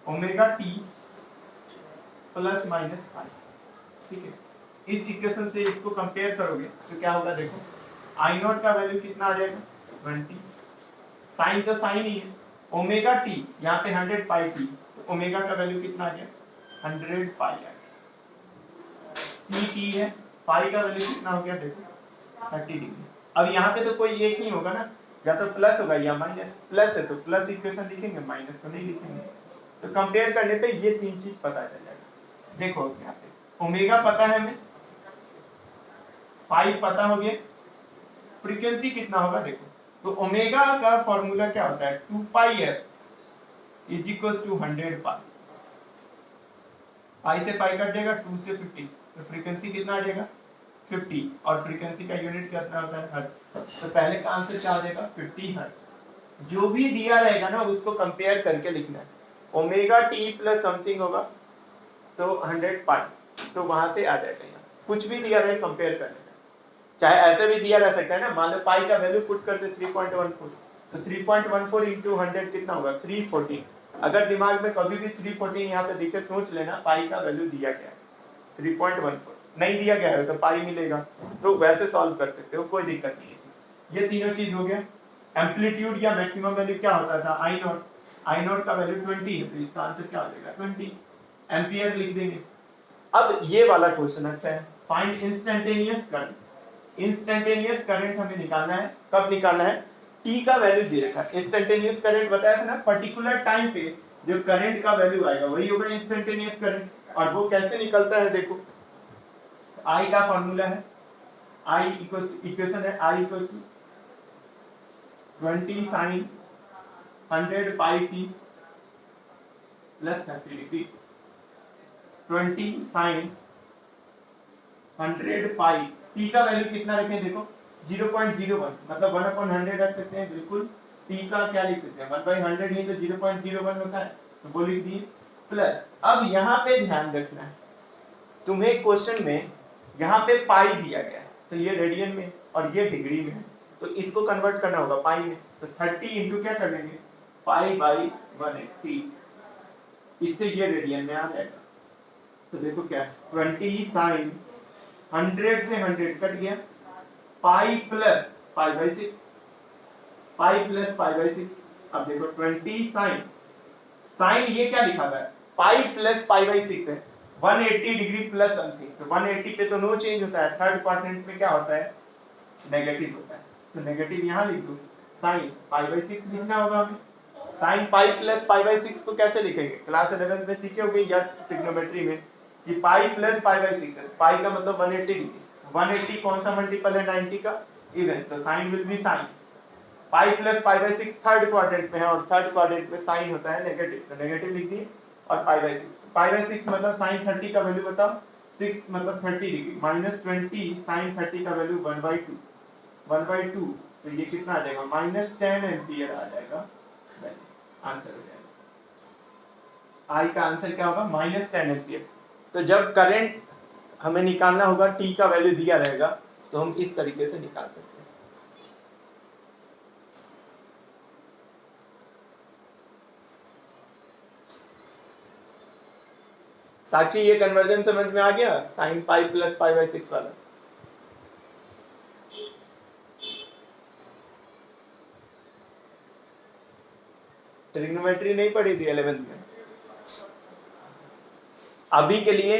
omega T plus minus five, ठीक है। इस इक्वेशन से इसको कंपेयर करोगे तो क्या होगा, देखो आई नॉट का वैल्यू कितना आ जाएगा 20, साइन तो साइन ही है, ओमेगा टी यहाँ पे 100 पाई टी, तो ओमेगा का वैल्यू कितना आ गया 100 पाई आ गया, टी है, पाई का वैल्यू कितना हो गया देखो 30 डिग्री। अब यहाँ पे तो कोई एक ही होगा ना, या तो प्लस होगा या माइनस, प्लस है तो प्लस इक्वेशन लिखेंगे, माइनस तो नहीं लिखेंगे। तो कंपेयर करने पे ये तीन चीज पता चल जाएगा। देखो यहाँ पे ओमेगा पता है हमें, पाई पता हो गया, फ्रीक्वेंसी कितना होगा देखो, तो ओमेगा का फॉर्मूला क्या होता है 2 pi F is equal to 100 पाई, पाई से पाई कट जाएगा 2 से 50, तो फ्रीक्वेंसी कितना आ जाएगा 50, और फ्रीक्वेंसी का यूनिट कितना होता है हर्ट्ज। तो पहले का आंसर क्या आ जाएगा 50 हर्ट्ज। जो भी दिया रहेगा ना उसको कंपेयर करके लिखना है, ओमेगा टी प्लस समथिंग होगा तो 100 पाई, तो वहां से आ जाएगा। यहाँ कुछ भी दिया रहे कंपेयर करने का, चाहे ऐसे भी दिया रह सकता है ना, मान लो पाई का वैल्यू पुट कर दे 3.14, तो 3.14 इंटू 100 कितना होगा 314। अगर दिमाग में कभी भी 314 यहाँ पे दिखे सोच लेना पाई का वैल्यू दिया गया 3.14, नहीं दिया गया है तो पाई मिलेगा, तो वैसे सॉल्व कर सकते हो, कोई दिक्कत नहीं है। ये तीनों चीज हो गया। एम्पलीट्यूड या मैक्सिमम वैल्यू क्या होता था आई नॉट, आई नॉट का वैल्यू 20 है, तो इसका आंसर क्या हो जाएगा 20 एम्पियर लिख देंगे। अब ये वाला क्वेश्चन अच्छा है, find instantaneous current. Instantaneous current हमें निकालना है, कब निकालना है, टी का वैल्यू दे रखा है। इंस्टेंटेनियस करंट बताया था ना, पर्टिकुलर टाइम पे जो करंट का वैल्यू आएगा वही होगा इंस्टेंटेनियस करंट। और वो कैसे निकलता है देखो, आई का फॉर्मूला है, आई इक्वेशन है I equal to 20 sine 100 pi t plus 30 degree 20 sine 100 pi. T का वैल्यू कितना रखें देखो 0.01 मतलब 1/100 रख सकते हैं बिल्कुल। टी का क्या लिख सकते हैं 1/100 ही तो 0.01 होता है तो वो लिख दिए प्लस। अब यहाँ पे ध्यान रखना है तुम्हें क्वेश्चन में यहाँ पे पाई दिया गया है तो ये रेडियन में और ये डिग्री में है तो इसको कन्वर्ट करना होगा पाई में तो 30 इंटू क्या कर लेंगे पाई बाई 180 इससे ये रेडियन में आ जाएगा। तो देखो क्या 20 साइन 100 से 100 कट गया पाई plus pi by 6 pi plus pi by 6। अब देखो 20 साइन साइन ये क्या लिखा हुआ है पाई प्लस पाई बाई 6 है 180 डिग्री प्लस समथिंग तो 180 पे तो नो चेंज होता है थर्ड क्वाड्रेंट में क्या होता है नेगेटिव होता है तो नेगेटिव यहाँ लिख दो साइन पाई बाई 6 लिखना होगा हमें। Sign pi plus pi by 6 को कैसे लिखेंगे क्लास 11 में सीखे होंगे या ट्रिग्नोमेट्री में कि पाई प्लस पाई बाई 6 है पाई का मतलब 180 डिग्री 180 कौन सा मल्टीपल है 90 का इवन तो sine will be sine pi plus pi by 6 third quadrant में है और थर्ड क्वाड्रेंट में साइन होता है नेगेटिव तो नेगेटिव लिख दिए और पाई बाई 6 मतलब साइन 30 का वैल्यू बताओ 6 मतलब 30 डिग्री माइनस 20 साइन 30 का वैल्यू 1/2 तो ये कितना आ जाएगा -10 एम्पियर आ जाएगा आंसर हो जाएगा। आई का आंसर क्या होगा -10 एम्पियर। तो जब करंट हमें निकालना होगा टी का वैल्यू दिया रहेगा तो हम इस तरीके से निकाल सकते हैं। साक्षी ये कन्वर्जन समझ में आ गया sign pi plus pi by 6 वाला। ट्रिग्नोमेट्री नहीं पढ़ी थी 11th में अभी के लिए।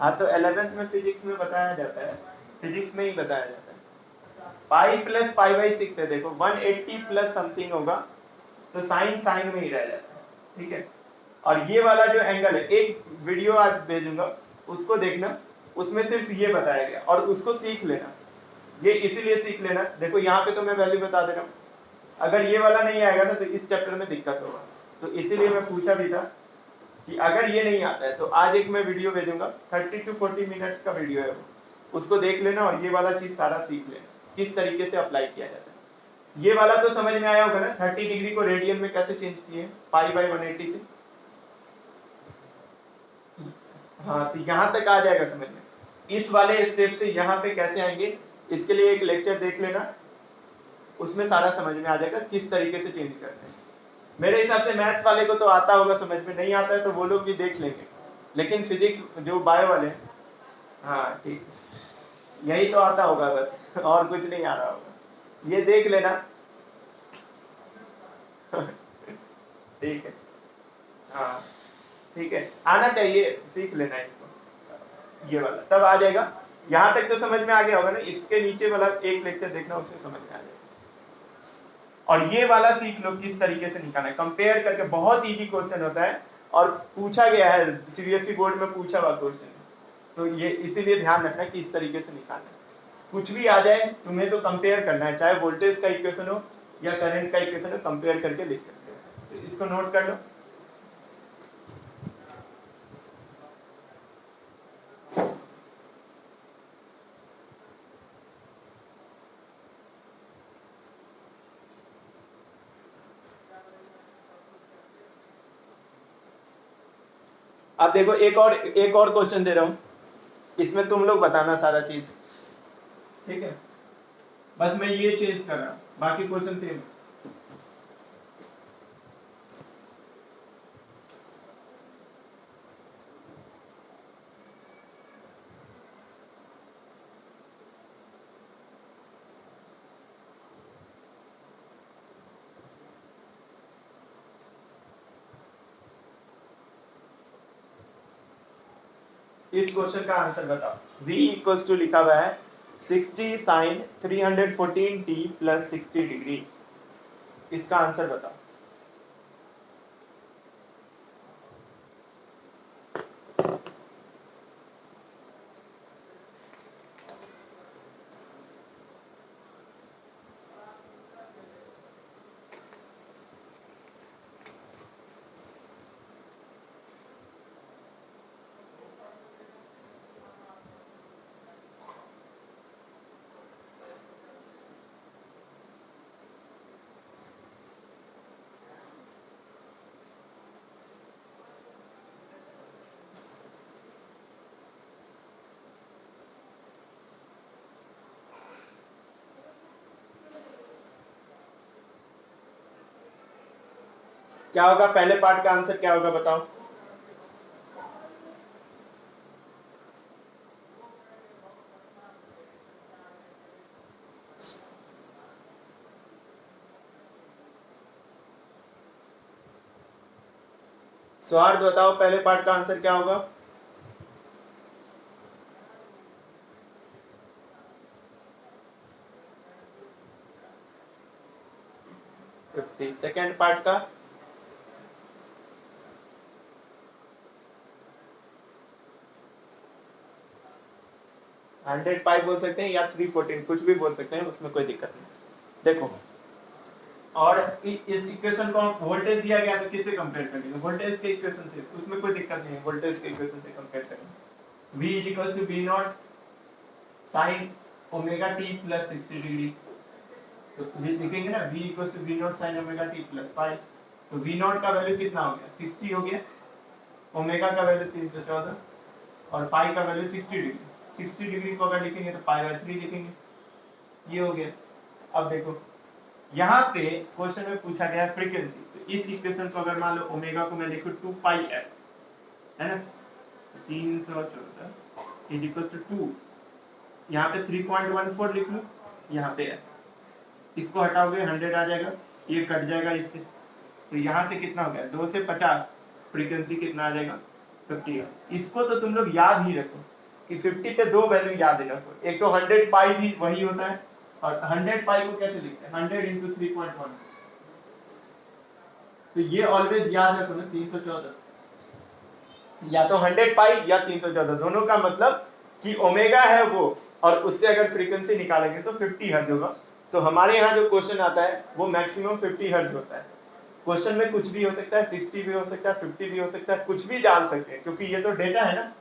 हाँ तो 11th में फिजिक्स में बताया जाता है फिजिक्स में ही बताया जाता है पाई प्लस पाई बाई 6 है देखो 180 प्लस समथिंग होगा तो साइन साइन में ही रह जाता है ठीक है। और ये वाला जो एंगल है एक वीडियो आज भेजूंगा उसको देखना उसमें सिर्फ ये बताया गया और उसको सीख लेना ये इसीलिए सीख लेना देखो यहाँ पे तो मैं वैल्यू बता दे रहा हूँ अगर ये वाला नहीं आएगा ना तो इस चैप्टर में दिक्कत होगा तो इसीलिए मैं पूछा भी था कि अगर ये नहीं आता है तो आज एक मैं वीडियो भेजूंगा 30 to 40 मिनट्स का वीडियो है वो उसको देख लेना और ये वाला चीज सारा सीख लेना किस तरीके से अप्लाई किया जाता है। ये वाला तो समझ में आया होगा ना 30 डिग्री को रेडियन में कैसे चेंज किए पाई बाई 180 से। हाँ तो यहाँ तक आ जाएगा समझ में इस वाले स्टेप से यहाँ पे कैसे आएंगे इसके लिए एक लेक्चर देख लेना उसमें सारा समझ में आ जाएगा किस तरीके से चेंज करते हैं। मेरे हिसाब से मैथ्स वाले को तो आता होगा समझ में नहीं आता है तो वो लोग भी देख लेंगे लेकिन फिजिक्स जो बायो वाले हाँ ठीक यही तो आता होगा बस और कुछ नहीं आ रहा होगा ये देख लेना ठीक है हाँ ठीक है आना चाहिए सीख लेना इसको ये वाला तब आ जाएगा। यहाँ तक तो समझ में आ गया होगा ना इसके नीचे वाला एक लेक्चर देखना उसमें समझ में आ जाएगा और ये वाला सीख लो किस तरीके से निकालना है कंपेयर करके बहुत इजी क्वेश्चन होता है और पूछा गया है सीबीएसई बोर्ड में पूछा हुआ क्वेश्चन तो ये इसीलिए ध्यान रखना कि इस तरीके से निकालना है कुछ भी आ जाए तुम्हें तो कंपेयर करना है चाहे वोल्टेज का इक्वेशन हो या करंट का इक्वेशन हो कंपेयर करके लिख सकते हो तो इसको नोट कर लो। अब देखो एक और क्वेश्चन दे रहा हूं इसमें तुम लोग बताना सारा चीज ठीक है बस मैं ये चेंज कर रहा हूं बाकी क्वेश्चन सेम। इस क्वेश्चन का आंसर बताओ v इक्वल्स टू लिखा हुआ है 60 साइन 314 t प्लस 60 डिग्री इसका आंसर बताओ। क्या होगा पहले पार्ट का आंसर क्या होगा बताओ? स्वार्थ बताओ पहले पार्ट का आंसर क्या होगा? 50। सेकेंड पार्ट का? 100 पाई बोल सकते हैं या 314, कुछ भी बोल सकते हैं, उसमें कोई दिक्कत नहीं। देखो, और इस इक्वेशन को वोल्टेज दिया गया तो किससे कंपेयर करेंगे? वोल्टेज के इक्वेशन से, उसमें कोई दिक्कत नहीं है, वोल्टेज के इक्वेशन से कंपेयर करेंगे। V equal to V not sine omega T plus 60 degree, तो लिखेंगे ना V equal to V not sine omega T plus pi. तो V नॉट का वैल्यू कितना हो गया? 60 हो गया, ओमेगा का वैल्यू 314 और पाई का वैल्यू 60 डिग्री। 60 डिग्री को अगर लिखेंगे तो पाई बाय 3 लिखेंगे, ये हो गया। अब देखो यहाँ पे क्वेश्चन में पूछा गया फ्रीक्वेंसी, तो इस इक्वेशन को अगर मान लो ओमेगा को मैं लिखूं 2 पाई एफ, है ना, 314 इज इक्वल टू 2, यहाँ पे 3.14 लिख लूं, यहाँ पे एफ, इसको हटाओगे 100 आ जाएगा, ये कट जाएगा इससे, तो यहाँ से कितना हो गया 2 से 50, फ्रीक्वेंसी कितना आ जाएगा 50। इसको तो तुम लोग याद ही रखो कि 50 पे दो वैल्यू याद रखो, एक तो 100 पाई भी वही होता है, और 100 पाई को कैसे लिखते हैं? 100 इंटू 3.1, तो ये ऑलवेज याद रखो ना, 314, या तो 100 पाई या 314, दोनों का मतलब कि ओमेगा है वो, और उससे अगर फ्रीक्वेंसी निकालेंगे तो 50 हर्ट्ज होगा। तो हमारे यहाँ जो क्वेश्चन आता है वो मैक्सिमम 50 हर्ट्ज होता है। क्वेश्चन में कुछ भी हो सकता है, 60 भी हो सकता है, 50 भी हो सकता है, कुछ भी डाल सकते हैं, क्योंकि ये तो डेटा है ना,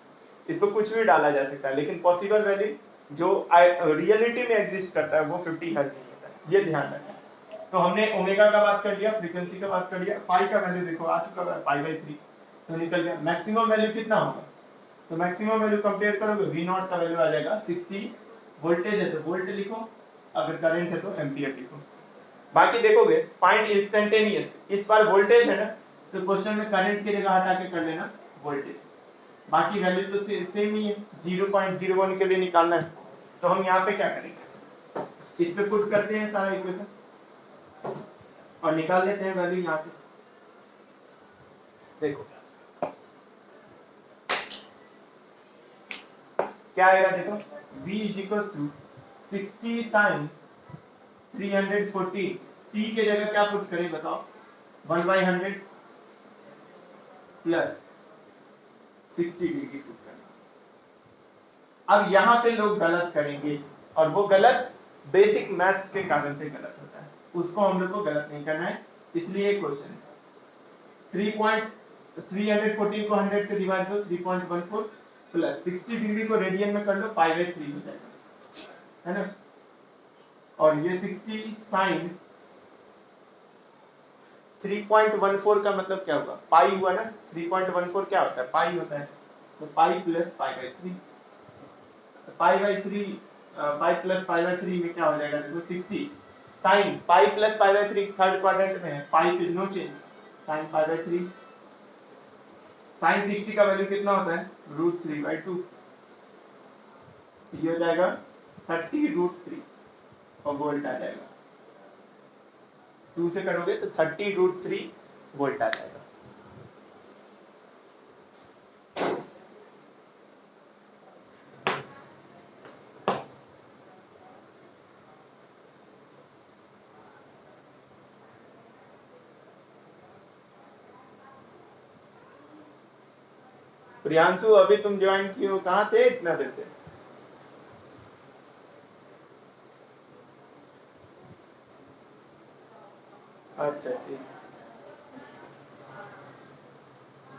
इसको कुछ भी डाला जा सकता है, लेकिन पॉसिबल वैल्यू जो रियलिटी में एग्जिस्ट करता है वो 50 हर्ट्ज नहीं होता है, ये ध्यान रखना। तो हमने ओमेगा का बात कर लिया, फ्रीक्वेंसी का बात कर लिया, पाई का वैल्यू देखो आ चुका है पाई बाय 3, तो निकल गया। मैक्सिमम वैल्यू कितना होगा? तो मैक्सिमम वैल्यू कंपेयर करोगे, वी नॉट का वैल्यू आ जाएगा 60, वोल्टेज है तो वोल्ट लिखो, अगर करंट है तो एम्पियर लिखो। बाकी देखोगे फाइंड इंस्टेंटेनियस, इस बार वोल्टेज है ना, तो क्वेश्चन में करंट की जगह हटा के कर लेना वोल्टेज, बाकी वैल्यू तो सेम ही है, 0.01 के लिए निकालना है। तो हम यहाँ पे क्या करेंगे, इस पे पुट करते हैं सारा इक्वेशन और निकाल लेते हैं वैल्यू यहाँ से। देखो क्या आएगा, देखो v is equal to 60 sine 340, t के जगह क्या पुट करें बताओ, 1/100 प्लस 60 डिग्री पुट करना। अब यहाँ पे लोग गलत करेंगे, और वो गलत बेसिक मैथ्स के कारण से गलत होता है, उसको हम लोग को गलत नहीं करना है, इसलिए क्वेश्चन है 314 को 100 से डिवाइड करो 3.14 प्लस 60 डिग्री को रेडियन में कर लो, पाई बाय 3 हो जाएगा, है ना। और ये 60 साइन 3.14 का मतलब क्या होगा, पाई हुआ ना, 3.14 क्या होता है, पाई होता है, तो pi plus pi by 3, pi by 3, pi plus pi by 3 में क्या हो जाएगा, देखो 60 sine pi plus pi by 3 third quadrant में है, पाई पे no change, sine pi by 3, sine 60 का वैल्यू कितना होता है, √3/2, ये हो जाएगा 30√3 और वोल्ट आ जाएगा, 2 से करोगे तो 30√3 वोल्ट आ जाएगा। प्रियांशु अभी तुम ज्वाइन किए हो, कहाँ थे इतना देर से? अच्छा ठीक,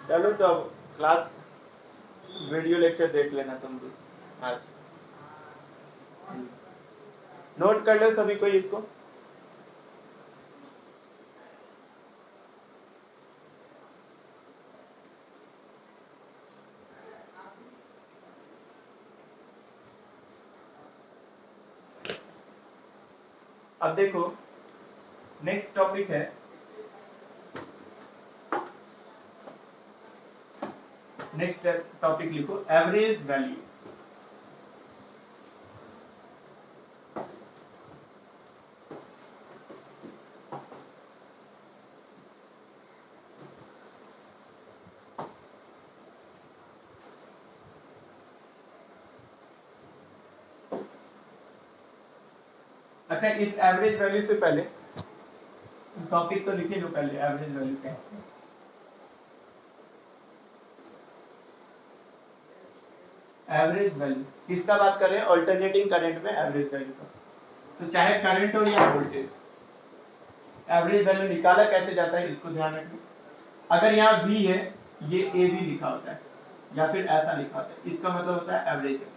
चलो तो अब क्लास वीडियो लेक्चर देख लेना तुम भी आज, नोट कर लो सभी कोई इसको। अब देखो नेक्स्ट टॉपिक है नेक्स्ट टॉपिक लिखो एवरेज वैल्यू। अच्छा, इस एवरेज वैल्यू से पहले टॉपिक तो लिखे लो पहले, एवरेज वैल्यू क्या है। एवरेज वैल्यू किसका बात कर रहे हैं? अल्टरनेटिंग करंट में एवरेज वैल्यू का। तो चाहे करंट हो या वोल्टेज, एवरेज वैल्यू निकाला कैसे जाता है इसको ध्यान रखना। अगर यहाँ V है, ये ए भी लिखा होता है या फिर ऐसा लिखा होता है, इसका मतलब होता है एवरेज वैल्यू।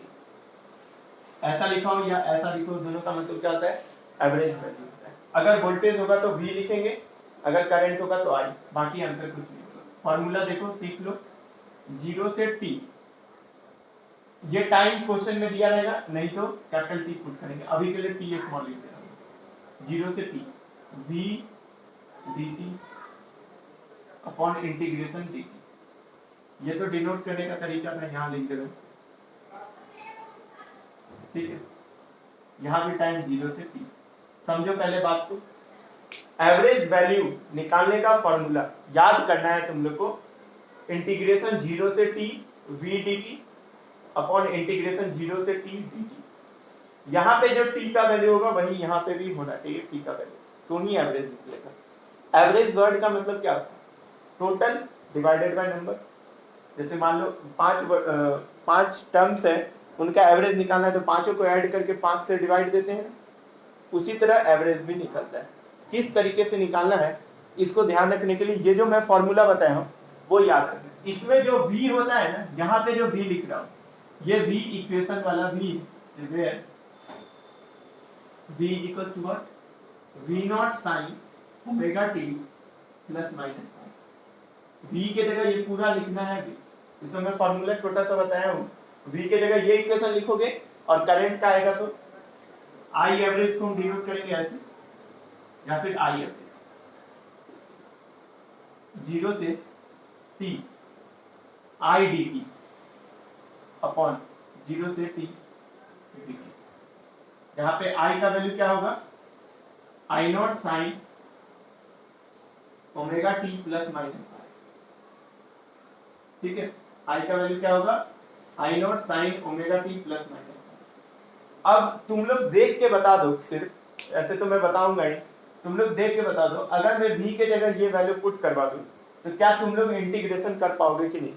ऐसा लिखा हो या ऐसा लिखो, दोनों का मतलब क्या होता है? एवरेज वैल्यू होता है। अगर वोल्टेज होगा तो V लिखेंगे, अगर करंट होगा तो I, बाकी अंतर कुछ नहीं होगा। फॉर्मूला देखो, सीख लो। 0 से T, ये टाइम क्वेश्चन में दिया रहेगा, नहीं तो कैपिटल T पुट करेंगे। अभी के लिए T स्मॉल लिख देना। 0 से T V dt upon integration dt। ये तो डिनोट करने का तरीका था, यहाँ लिख दे रहे हो, ठीक है। यहाँ भी टाइम 0 से T। समझो पहले बात को। एवरेज वैल्यू निकालने का फॉर्मूला याद करना है तुम लोग को, इंटीग्रेशन 0 से T V dt upon integration 0 से T dt। यहाँ पे जो T का वैल्यू होगा वही यहाँ पे भी होना चाहिए T का वैल्यू, तो ही एवरेज निकलेगा। एवरेज वर्ड का मतलब क्या होता है? Total divided by number. जैसे मान लो पांच टर्म्स है, उनका एवरेज निकालना है तो पांचों को ऐड करके 5 से डिवाइड देते हैं। उसी तरह एवरेज भी निकलता है। किस तरीके से निकालना है इसको ध्यान रखने के लिए ये जो मैं फॉर्मूला बताया हूं वो याद रखें। इसमें जो V होता है ना, यहाँ पे जो V लिख रहा हूं, ये V इक्वेशन वाला V है। V equals to what? V not sine omega t plus minus. V के जगह ये पूरा लिखना है V, ये तो मैं फॉर्मूला छोटा सा बताया हूँ। V के जगह ये इक्वेशन लिखोगे और करंट का आएगा तो I एवरेज को हम डिनोट करेंगे ऐसे, या फिर I एवरेज 0 से T I dt अपॉन 0 से T dt। यहाँ पे I का वैल्यू क्या होगा? I not sine omega t plus minus, ठीक है। I का वैल्यू क्या होगा? I not sine omega t plus minus. अब तुम लोग देख के बता दो, सिर्फ ऐसे तो मैं बताऊंगा ही, तुम लोग देख के बता दो। अगर मैं V के जगह ये वैल्यू पुट करवा दूं तो क्या तुम लोग इंटीग्रेशन कर पाओगे कि नहीं?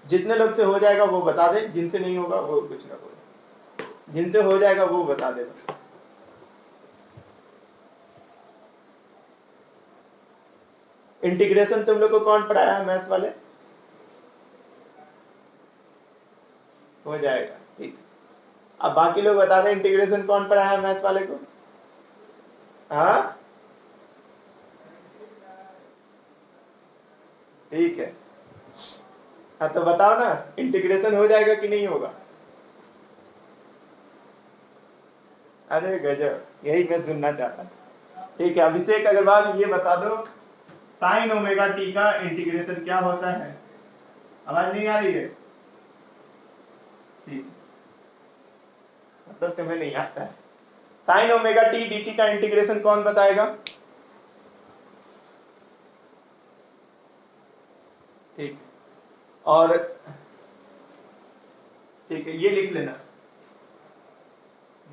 जितने लोग से हो जाएगा वो बता दे, जिनसे नहीं होगा वो कुछ ना बोले, जिनसे हो जाएगा वो बता दे बस। इंटीग्रेशन तुम लोग को कौन पढ़ाया है? मैथ वाले? हो जाएगा, ठीक। अब बाकी लोग बता दें इंटीग्रेशन कौन पढ़ाया है मैथ वाले को? हाँ, ठीक है। हाँ तो बताओ ना, इंटीग्रेशन हो जाएगा कि नहीं होगा? अरे गजब, यही मैं सुनना चाहता था। ठीक है, अभिषेक अग्रवाल ये बता दो, साइन ओमेगा टी का इंटीग्रेशन क्या होता है? आवाज नहीं आ रही है? ठीक, मतलब तुम्हें नहीं आता है। साइन ओमेगा टी dt का इंटीग्रेशन कौन बताएगा? ठीक, और ठीक है, ये लिख लेना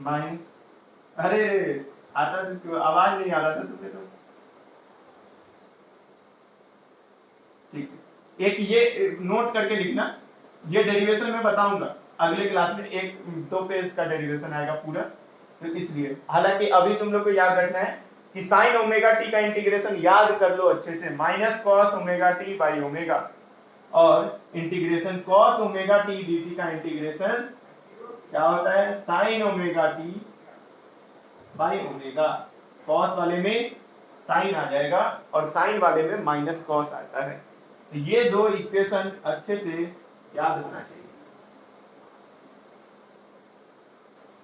माइन। अरे आता तो क्यों, आवाज नहीं आ रहा था तुम्हें तो। ठीक है, एक ये नोट करके लिखना, ये डेरिवेशन मैं बताऊंगा अगले क्लास में, 1-2 पेज का डेरिवेशन आएगा पूरा, तो इसलिए। हालांकि अभी तुम लोग को याद रखना है कि साइन ओमेगा टी का इंटीग्रेशन याद कर लो अच्छे से, minus cos omega t by omega, और integration cos omega t dt का इंटीग्रेशन क्या होता है? Sine omega t by omega. Cos वाले में साइन आ जाएगा और साइन वाले में माइनस कॉस आता है। तो ये दो इक्वेशन अच्छे से याद रखना चाहिए।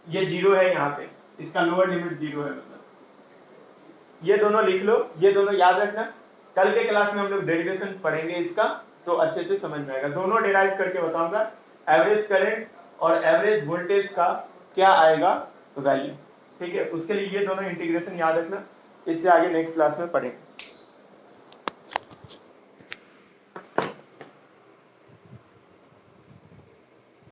ये 0 है यहाँ पे, इसका लोअर लिमिट 0 है, मतलब ये दोनों लिख लो, ये दोनों याद रखना। कल के क्लास में हम लोग डेरिवेशन पढ़ेंगे इसका, तो अच्छे से समझ में आएगा। दोनों डिराइव करके बताऊंगा, एवरेज करंट और एवरेज वोल्टेज का क्या आएगा वैल्यू, ठीक है। उसके लिए ये दोनों इंटीग्रेशन याद रखना, इससे आगे नेक्स्ट क्लास में पढ़ेंगे।